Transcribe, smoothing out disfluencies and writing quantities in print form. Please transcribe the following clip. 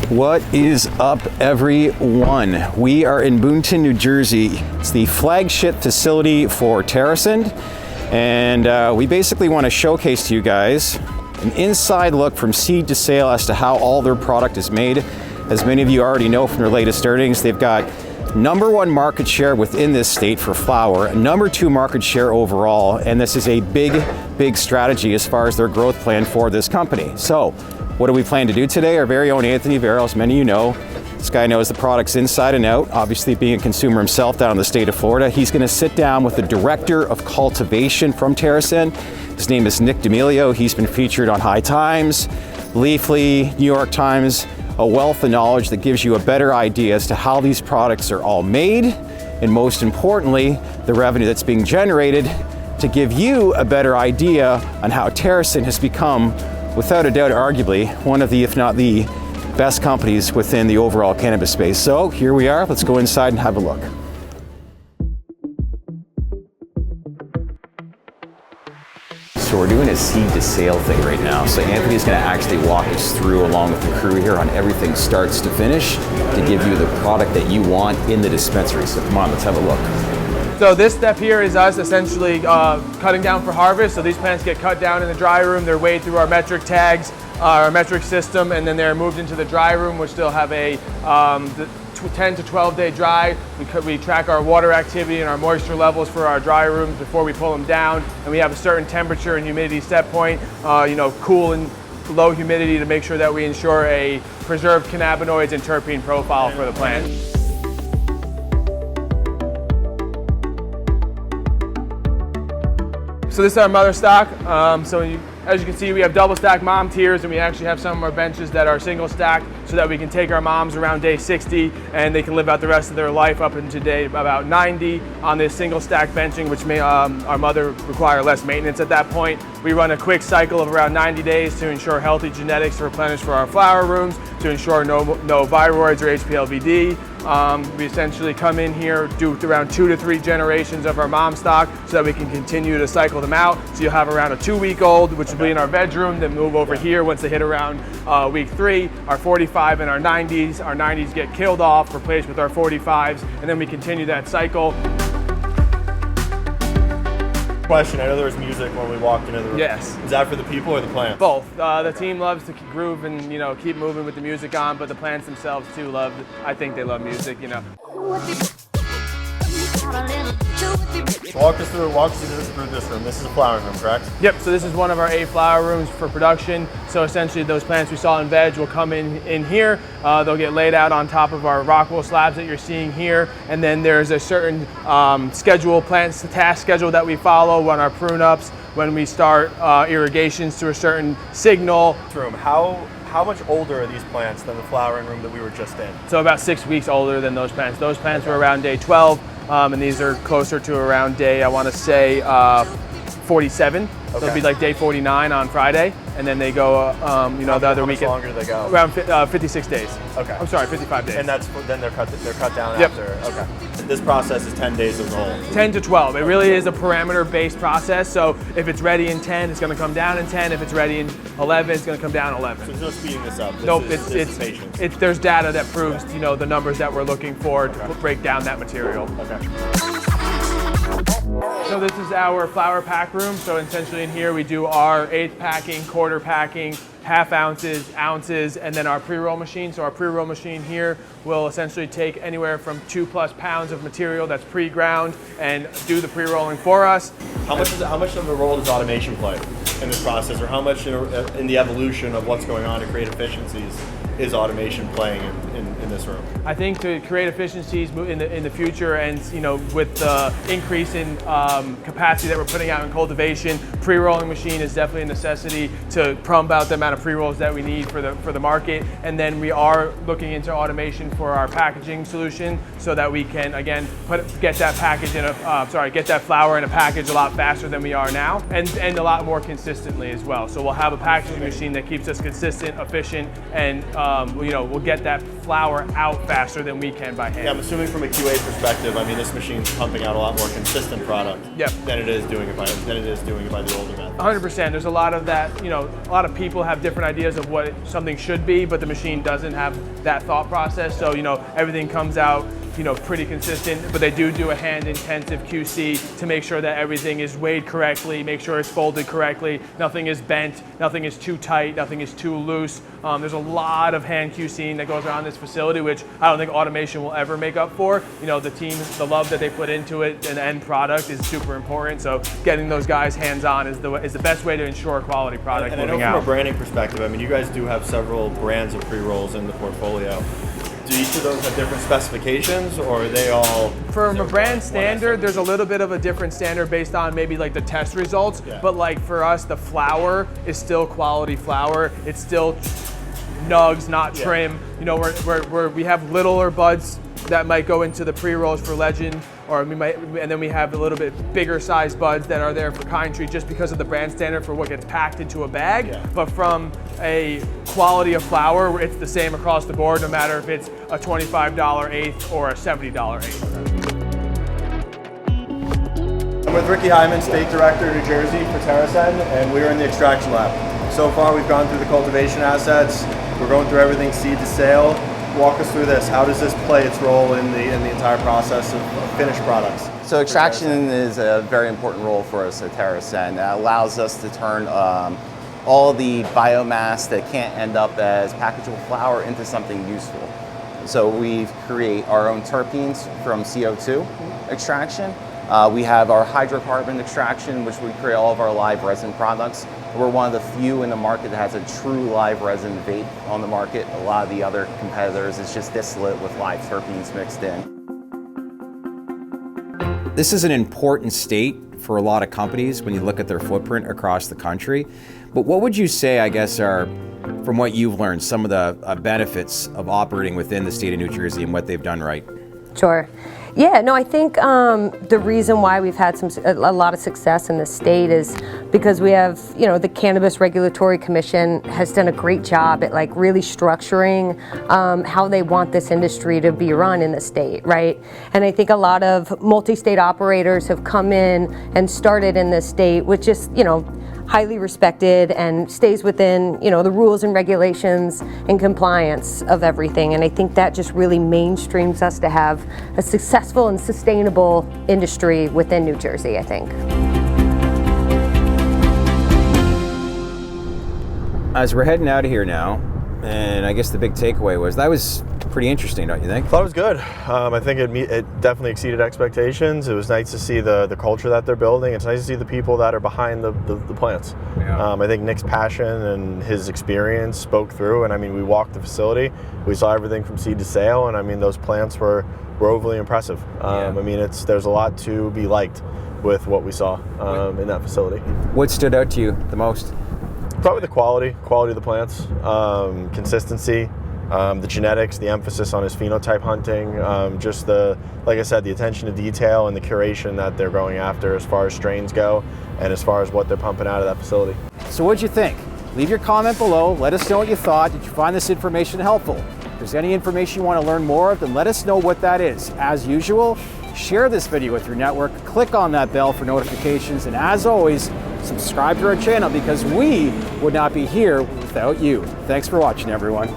What is up, everyone? We are in Boonton, New Jersey. It's the flagship facility for TerrAscend, and we basically want to showcase to you guys an inside look from seed to sale as to how all their product is made. As many of you already know from their latest earnings, they've got #1 market share within this state for flower, #2 market share overall, and this is a big strategy as far as their growth plan for this company. So, what do we plan to do today? Our very own Anthony Verrill, as many of you know, this guy knows the products inside and out. Obviously, being a consumer himself down in the state of Florida, he's going to sit down with the director of cultivation from TerrAscend. His name is Nick D'Amelio. He's been featured on High Times, Leafly, New York Times, a wealth of knowledge that gives you a better idea as to how these products are all made, and most importantly, the revenue that's being generated to give you a better idea on how TerrAscend has become, without a doubt, arguably, one of the, if not the best companies within the overall cannabis space. So here we are, let's go inside and have a look. So we're doing a seed to sale thing right now. So Anthony's gonna actually walk us through, along with the crew here, on everything starts to finish to give you the product that you want in the dispensary. So come on, let's have a look. So this step here is us essentially cutting down for harvest. So these plants get cut down in the dry room. They're weighed through our metric tags, our metric system, and then they're moved into the dry room, which still have a 10 to 12 day dry. We track our water activity and our moisture levels for our dry rooms before we pull them down. And we have a certain temperature and humidity set point, cool and low humidity, to make sure that we ensure a preserved cannabinoids and terpene profile for the plant. So this is our mother stock. As you can see, we have double stack mom tiers, and we actually have some of our benches that are single stack, so that we can take our moms around day 60 and they can live out the rest of their life up into day about 90 on this single stack benching, which may our mother require less maintenance at that point. We run a quick cycle of around 90 days to ensure healthy genetics to replenish for our flower rooms, to ensure no viroids or HPLVD. We essentially come in here, do around 2 to 3 generations of our mom stock so that we can continue to cycle them out. So you'll have around a 2-week-old, which will be in our bedroom, then move over here once they hit around week 3. Our 45 and our 90s. Our 90s get killed off, replaced with our 45s, and then we continue that cycle. Question, I know there was music when we walked into the room. Yes. Is that for the people or the plants? Both. The team loves to groove and keep moving with the music on, but the plants themselves too I think they love music, Walk us through this room. This is a flowering room, correct? Yep, so this is one of our 8 flower rooms for production. So essentially those plants we saw in veg will come in here. They'll get laid out on top of our Rockwell slabs that you're seeing here. And then there's a certain task schedule that we follow on our prune ups, when we start irrigations to a certain signal. How much older are these plants than the flowering room that we were just in? So about 6 weeks older than those plants. Those plants were around day 12, and these are closer to around day, I want to say, 47. So it'll be like day 49 on Friday, and then they go, the other weekend. How much longer do they go? Around 56 days. Okay. I'm sorry, 55 days. And then they're cut down Yep. after. Okay. This process is 10 days as a whole. 10 to 12. It really is a parameter-based process. So if it's ready in 10, it's going to come down in 10. If it's ready in 11, it's going to come down 11. So there's no speeding this up. Nope, this is patience. there's data that proves the numbers that we're looking for to break down that material. Okay. So this is our flower pack room. So essentially in here we do our 1/8 packing, quarter packing, half ounces, ounces, and then our pre-roll machine. So our pre-roll machine here will essentially take anywhere from 2+ pounds of material that's pre-ground and do the pre-rolling for us. How much of a role does automation play in this process, or how much in the evolution of what's going on to create efficiencies is automation playing in this room? I think to create efficiencies in the future, and with the increase in capacity that we're putting out in cultivation, pre-rolling machine is definitely a necessity to pump out the amount of pre-rolls that we need for the market. And then we are looking into automation for our packaging solution, so that we can again get that flower in a package a lot faster than we are now, and a lot more consistently as well. So we'll have a packaging machine that keeps us consistent, efficient, and we'll get that flour out faster than we can by hand. Yeah, I'm assuming from a QA perspective, I mean, this machine's pumping out a lot more consistent product than it is doing it by the older methods. 100%. There's a lot of that, you know, a lot of people have different ideas of what something should be, but the machine doesn't have that thought process. So, you know, everything comes out, you know, pretty consistent, but they do a hand-intensive QC to make sure that everything is weighed correctly, make sure it's folded correctly, nothing is bent, nothing is too tight, nothing is too loose. There's a lot of hand QCing that goes around this facility, which I don't think automation will ever make up for. You know, the team, the love that they put into it and the end product is super important. So getting those guys hands-on is the best way to ensure a quality product and moving I know from out. a branding perspective, I mean, you guys do have several brands of pre-rolls in the portfolio. Do each of those have different specifications, or are they all? From a brand standard, there's a little bit of a different standard based on maybe like the test results, but like for us, the flour is still quality flour. It's still nugs, not trim. You know, we have littler buds that might go into the pre-rolls for Legend, or and then we have a little bit bigger size buds that are there for Kind Tree just because of the brand standard for what gets packed into a bag. Yeah. But from a quality of flour, it's the same across the board, no matter if it's a $25 eighth or a $70 eighth. I'm with Ricky Hyman, State Director, New Jersey for TerrAscend, and we're in the extraction lab. So far, we've gone through the cultivation assets. We're going through everything seed to sale. Walk us through this. How does this play its role in the entire process of finished products? So extraction is a very important role for us at TerrAscend. That allows us to turn all the biomass that can't end up as packageable flour into something useful. So we create our own terpenes from CO2 extraction. We have our hydrocarbon extraction, which we create all of our live resin products. We're one of the few in the market that has a true live resin vape on the market. A lot of the other competitors, it's just distillate with live terpenes mixed in. This is an important state for a lot of companies when you look at their footprint across the country. But what would you say, I guess, are, from what you've learned, some of the benefits of operating within the state of New Jersey and what they've done right? Sure. Yeah, no, I think the reason why we've had a lot of success in the state is because we have, you know, the Cannabis Regulatory Commission has done a great job at like really structuring how they want this industry to be run in the state, right? And I think a lot of multi-state operators have come in and started in this state with just, you know, highly respected and stays within, you know, the rules and regulations and compliance of everything. And I think that just really mainstreams us to have a successful and sustainable industry within New Jersey, I think. As we're heading out of here now, and I guess the big takeaway was that was pretty interesting, don't you think? I thought it was good. I think it definitely exceeded expectations. It was nice to see the culture that they're building. It's nice to see the people that are behind the plants. Yeah. I think Nick's passion and his experience spoke through, and I mean, we walked the facility, we saw everything from seed to sale, and I mean, those plants were overly impressive. I mean, there's a lot to be liked with what we saw in that facility. What stood out to you the most? Probably the quality of the plants, consistency, the genetics, the emphasis on his phenotype hunting, just like I said, the attention to detail and the curation that they're going after as far as strains go and as far as what they're pumping out of that facility. So what'd you think? Leave your comment below. Let us know what you thought. Did you find this information helpful? If there's any information you want to learn more of, then let us know what that is. As usual, share this video with your network, click on that bell for notifications, and as always, subscribe to our channel because we would not be here without you. Thanks for watching, everyone.